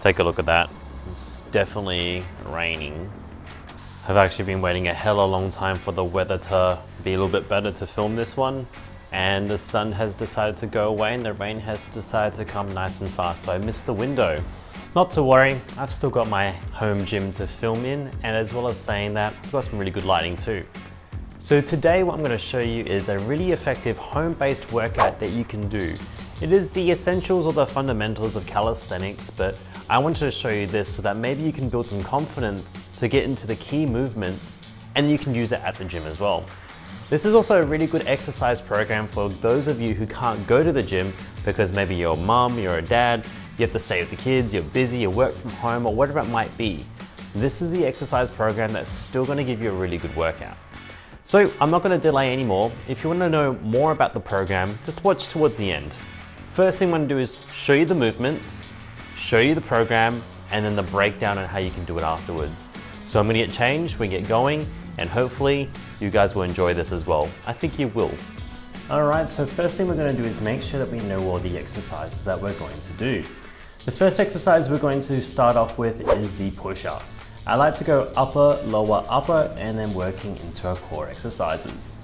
Take a look at that. It's definitely raining. I've actually been waiting a hella long time for the weather to be a little bit better to film this one. And the sun has decided to go away and the rain has decided to come nice and fast, so I missed the window. Not to worry, I've still got my home gym to film in, and as well as saying that, I've got some really good lighting too. So today what I'm going to show you is a really effective home-based workout that you can do. It is the essentials or the fundamentals of calisthenics, but I wanted to show you this so that maybe you can build some confidence to get into the key movements and you can use it at the gym as well. This is also a really good exercise program for those of you who can't go to the gym because maybe you're a mum, you're a dad, you have to stay with the kids, you're busy, you work from home, or whatever it might be. This is the exercise program that's still going to give you a really good workout. So I'm not going to delay anymore. If you want to know more about the program, just watch towards the end. First thing I'm going to do is show you the movements, show you the program, and then the breakdown on how you can do it afterwards. So I'm going to get changed, we get going, and hopefully you guys will enjoy this as well. I think you will. Alright, so first thing we're going to do is make sure that we know all the exercises that we're going to do. The first exercise we're going to start off with is the push-up. I like to go upper, lower, upper, and then working into our core exercises.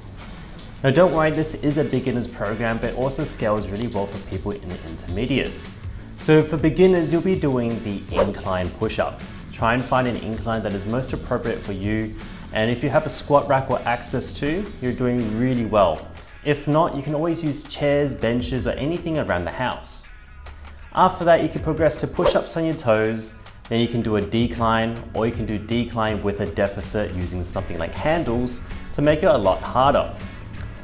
Now don't worry, this is a beginner's program, but also scales really well for people in the intermediates. So for beginners, you'll be doing the incline push-up. Try and find an incline that is most appropriate for you, and if you have a squat rack or access to, you're doing really well. If not, you can always use chairs, benches, or anything around the house. After that, you can progress to push-ups on your toes, then you can do a decline, or you can do decline with a deficit using something like handles to make it a lot harder.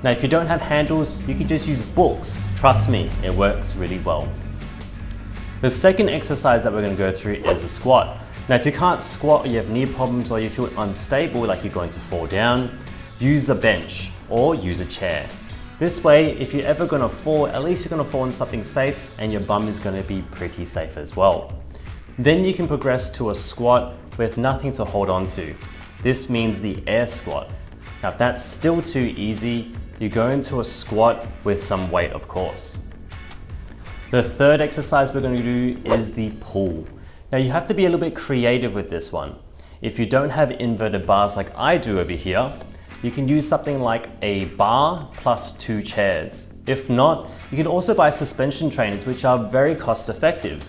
Now, if you don't have handles, you can just use books. Trust me, it works really well. The second exercise that we're going to go through is the squat. Now, if you can't squat or you have knee problems or you feel unstable, like you're going to fall down, use the bench or use a chair. This way, if you're ever going to fall, at least you're going to fall on something safe and your bum is going to be pretty safe as well. Then you can progress to a squat with nothing to hold on to. This means the air squat. Now, if that's still too easy, you go into a squat with some weight, of course. The third exercise we're going to do is the pull. Now you have to be a little bit creative with this one. If you don't have inverted bars like I do over here, you can use something like a bar plus 2 chairs. If not, you can also buy suspension trainers, which are very cost effective.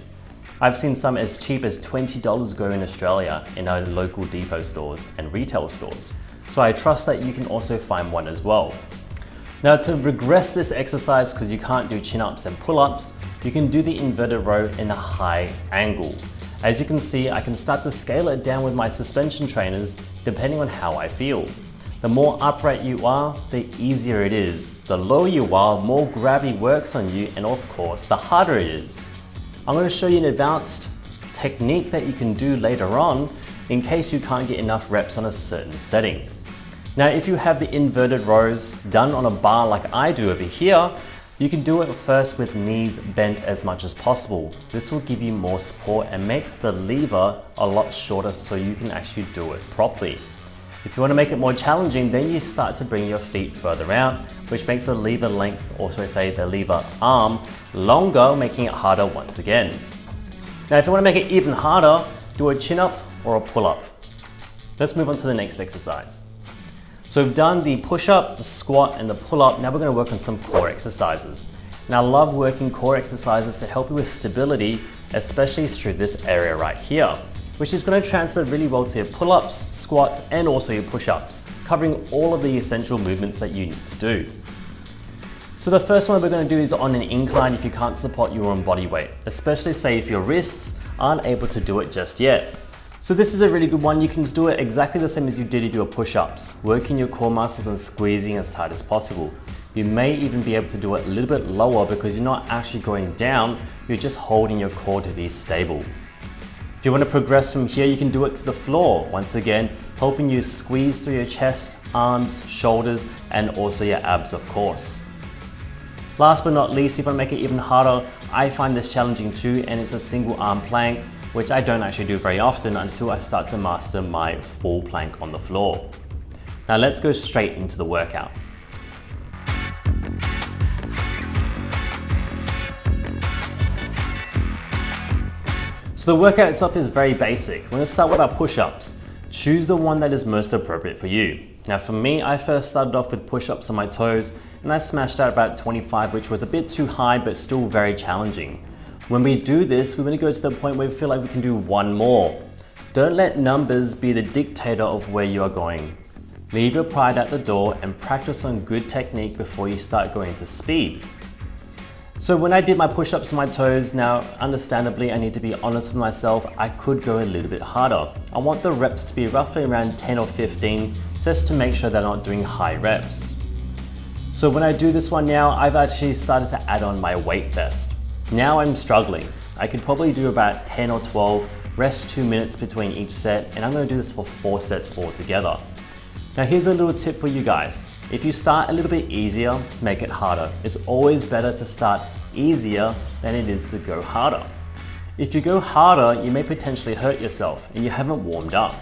I've seen some as cheap as $20 go in Australia in our local depot stores and retail stores. So I trust that you can also find one as well. Now to regress this exercise, because you can't do chin-ups and pull-ups, you can do the inverted row in a high angle. As you can see, I can start to scale it down with my suspension trainers depending on how I feel. The more upright you are, the easier it is. The lower you are, more gravity works on you, and of course, the harder it is. I'm going to show you an advanced technique that you can do later on in case you can't get enough reps on a certain setting. Now, if you have the inverted rows done on a bar like I do over here, you can do it first with knees bent as much as possible. This will give you more support and make the lever a lot shorter so you can actually do it properly. If you want to make it more challenging, then you start to bring your feet further out, which makes the lever length, or should I say the lever arm, longer, making it harder once again. Now, if you want to make it even harder, do a chin-up or a pull-up. Let's move on to the next exercise. So we've done the push-up, the squat, and the pull-up. Now we're going to work on some core exercises. Now I love working core exercises to help you with stability, especially through this area right here, which is going to transfer really well to your pull-ups, squats, and also your push-ups, covering all of the essential movements that you need to do. So the first one we're going to do is on an incline if you can't support your own body weight, especially say if your wrists aren't able to do it just yet. So this is a really good one. You can do it exactly the same as you did to do a push-ups, working your core muscles and squeezing as tight as possible. You may even be able to do it a little bit lower because you're not actually going down, you're just holding your core to be stable. If you want to progress from here, you can do it to the floor. Once again, helping you squeeze through your chest, arms, shoulders, and also your abs, of course. Last but not least, if I make it even harder, I find this challenging too, and it's a single arm plank, which I don't actually do very often until I start to master my full plank on the floor. Now let's go straight into the workout. So the workout itself is very basic. We're gonna start with our push-ups. Choose the one that is most appropriate for you. Now for me, I first started off with push-ups on my toes and I smashed out about 25, which was a bit too high, but still very challenging. When we do this, we want to go to the point where we feel like we can do one more. Don't let numbers be the dictator of where you are going. Leave your pride at the door and practice on good technique before you start going to speed. So when I did my push-ups on my toes, now understandably I need to be honest with myself, I could go a little bit harder. I want the reps to be roughly around 10 or 15 just to make sure they're not doing high reps. So when I do this one now, I've actually started to add on my weight vest. Now I'm struggling. I could probably do about 10 or 12, rest 2 minutes between each set, and I'm going to do this for 4 sets altogether. Now here's a little tip for you guys. If you start a little bit easier, make it harder. It's always better to start easier than it is to go harder. If you go harder, you may potentially hurt yourself and you haven't warmed up.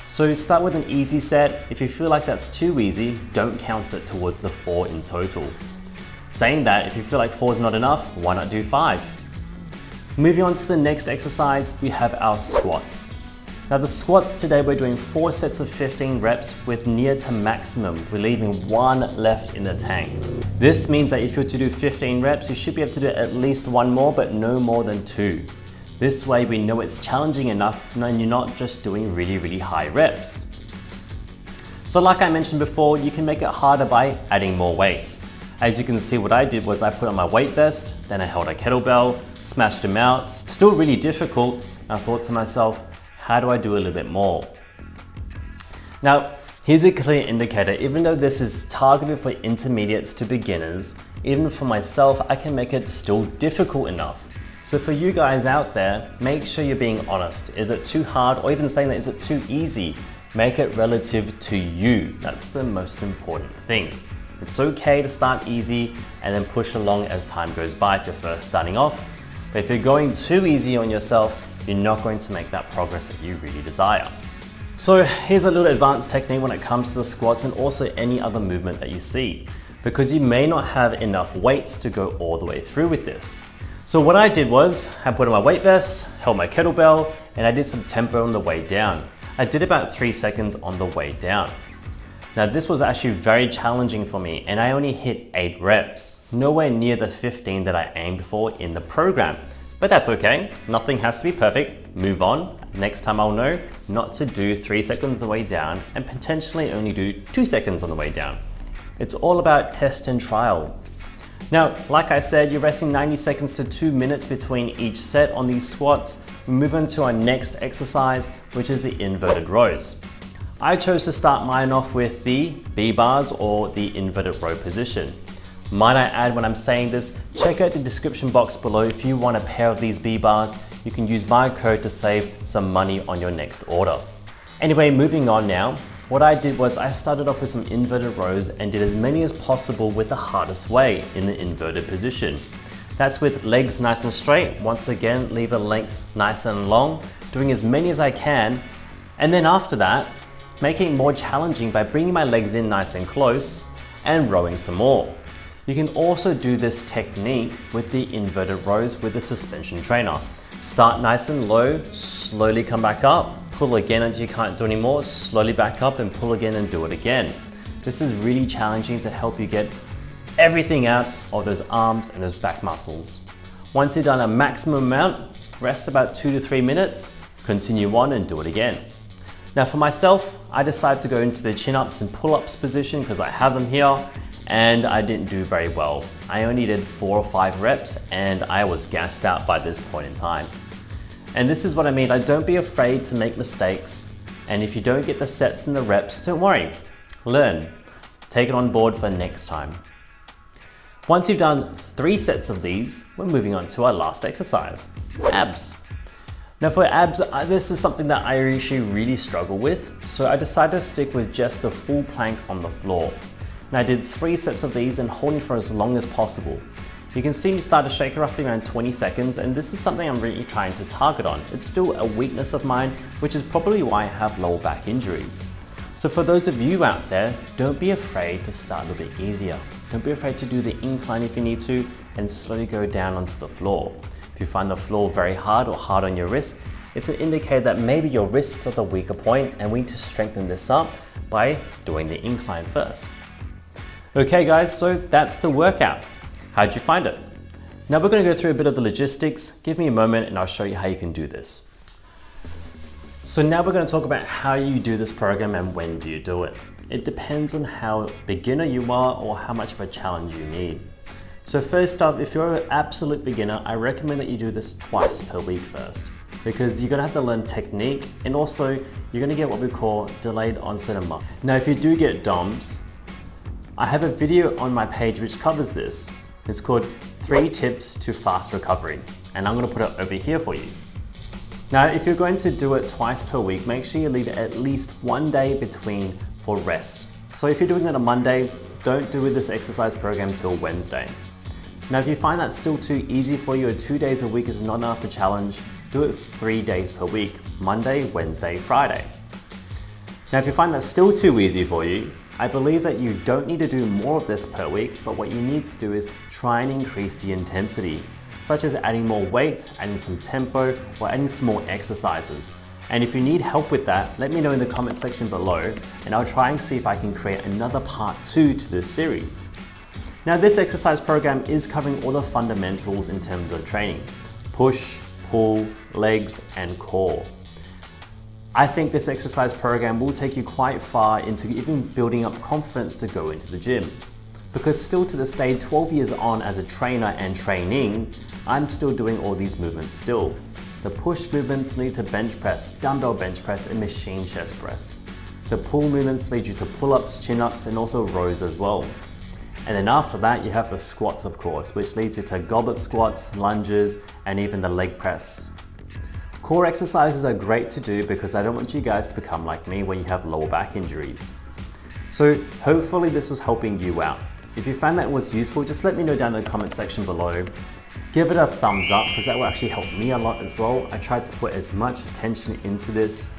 So start with an easy set. If you feel like that's too easy, don't count it towards the 4 in total. Saying that, if you feel like 4 is not enough, why not do 5? Moving on to the next exercise, we have our squats. Now the squats today, we're doing 4 sets of 15 reps with near to maximum. We're leaving 1 left in the tank. This means that if you're to do 15 reps, you should be able to do at least 1 more, but no more than 2. This way we know it's challenging enough and you're not just doing really high reps. So like I mentioned before, you can make it harder by adding more weight. As you can see, what I did was I put on my weight vest, then I held a kettlebell, smashed them out. Still really difficult. And I thought to myself, how do I do a little bit more? Now, here's a clear indicator. Even though this is targeted for intermediates to beginners, even for myself, I can make it still difficult enough. So for you guys out there, make sure you're being honest. Is it too hard? Or even saying that, is it too easy? Make it relative to you. That's the most important thing. It's okay to start easy and then push along as time goes by if you're first starting off. But if you're going too easy on yourself, you're not going to make that progress that you really desire. So here's a little advanced technique when it comes to the squats and also any other movement that you see, because you may not have enough weights to go all the way through with this. So what I did was I put on my weight vest, held my kettlebell, and I did some tempo on the way down. I did about 3 seconds on the way down. Now this was actually very challenging for me and I only hit 8 reps, nowhere near the 15 that I aimed for in the program. But that's okay, nothing has to be perfect, move on. Next time I'll know not to do 3 seconds on the way down and potentially only do 2 seconds on the way down. It's all about test and trial. Now, like I said, you're resting 90 seconds to 2 minutes between each set on these squats. We move on to our next exercise, which is the inverted rows. I chose to start mine off with the B-bars or the inverted row position. Might I add, when I'm saying this, check out the description box below if you want a pair of these B-bars. You can use my code to save some money on your next order. Anyway, moving on now. What I did was I started off with some inverted rows and did as many as possible with the hardest way in the inverted position. That's with legs nice and straight. Once again, leave a length nice and long, doing as many as I can. And then after that, making it more challenging by bringing my legs in nice and close and rowing some more. You can also do this technique with the inverted rows with the suspension trainer. Start nice and low, slowly come back up, pull again until you can't do anymore, slowly back up and pull again and do it again. This is really challenging to help you get everything out of those arms and those back muscles. Once you've done a maximum amount, rest about 2 to 3 minutes, continue on and do it again. Now for myself, I decided to go into the chin-ups and pull-ups position because I have them here and I didn't do very well. I only did 4 or 5 reps and I was gassed out by this point in time. And this is what I mean, like, don't be afraid to make mistakes. And if you don't get the sets and the reps, don't worry, learn. Take it on board for next time. Once you've done 3 sets of these, we're moving on to our last exercise, abs. Now for abs, this is something that I actually really struggle with, so I decided to stick with just the full plank on the floor. And I did 3 sets of these and holding for as long as possible. You can see me start to shake roughly around 20 seconds, and this is something I'm really trying to target on. It's still a weakness of mine, which is probably why I have lower back injuries. So for those of you out there, don't be afraid to start a little bit easier. Don't be afraid to do the incline if you need to, and slowly go down onto the floor. If you find the floor very hard or hard on your wrists, it's an indicator that maybe your wrists are the weaker point and we need to strengthen this up by doing the incline first. Okay guys, so that's the workout. How'd you find it? Now we're going to go through a bit of the logistics. Give me a moment and I'll show you how you can do this. So now we're going to talk about how you do this program and when do you do it. It depends on how beginner you are or how much of a challenge you need. So first up, if you're an absolute beginner, I recommend that you do this twice per week first, because you're going to have to learn technique and also you're going to get what we call delayed onset of muscle. Now if you do get DOMS, I have a video on my page which covers this. It's called 3 Tips to Fast Recovery, and I'm going to put it over here for you. Now, if you're going to do it twice per week, make sure you leave at least 1 day between for rest. So if you're doing it on Monday, don't do this exercise program till Wednesday. Now, if you find that still too easy for you, or 2 days a week is not enough to challenge, do it 3 days per week, Monday, Wednesday, Friday. Now, if you find that still too easy for you, I believe that you don't need to do more of this per week, but what you need to do is try and increase the intensity, such as adding more weight, adding some tempo, or adding some more exercises. And if you need help with that, let me know in the comment section below, and I'll try and see if I can create another part 2 to this series. Now this exercise program is covering all the fundamentals in terms of training: push, pull, legs, and core. I think this exercise program will take you quite far into even building up confidence to go into the gym. Because still to this day, 12 years on as a trainer and training, I'm still doing all these movements still. The push movements lead to bench press, dumbbell bench press, and machine chest press. The pull movements lead you to pull-ups, chin-ups, and also rows as well. And then after that, you have the squats, of course, which leads you to goblet squats, lunges, and even the leg press. Core exercises are great to do because I don't want you guys to become like me when you have lower back injuries. So hopefully this was helping you out. If you found that was useful, just let me know down in the comment section below. Give it a thumbs up because that will actually help me a lot as well. I tried to put as much attention into this.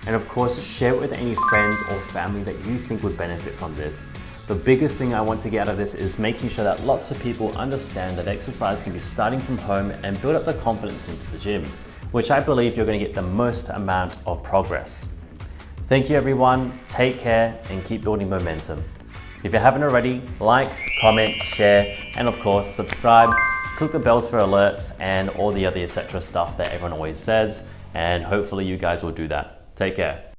And of course, share it with any friends or family that you think would benefit from this. The biggest thing I want to get out of this is making sure that lots of people understand that exercise can be starting from home and build up the confidence into the gym, which I believe you're going to get the most amount of progress. Thank you everyone, take care and keep building momentum. If you haven't already, like, comment, share, and of course subscribe, click the bells for alerts and all the other etc stuff that everyone always says, and hopefully you guys will do that. Take care.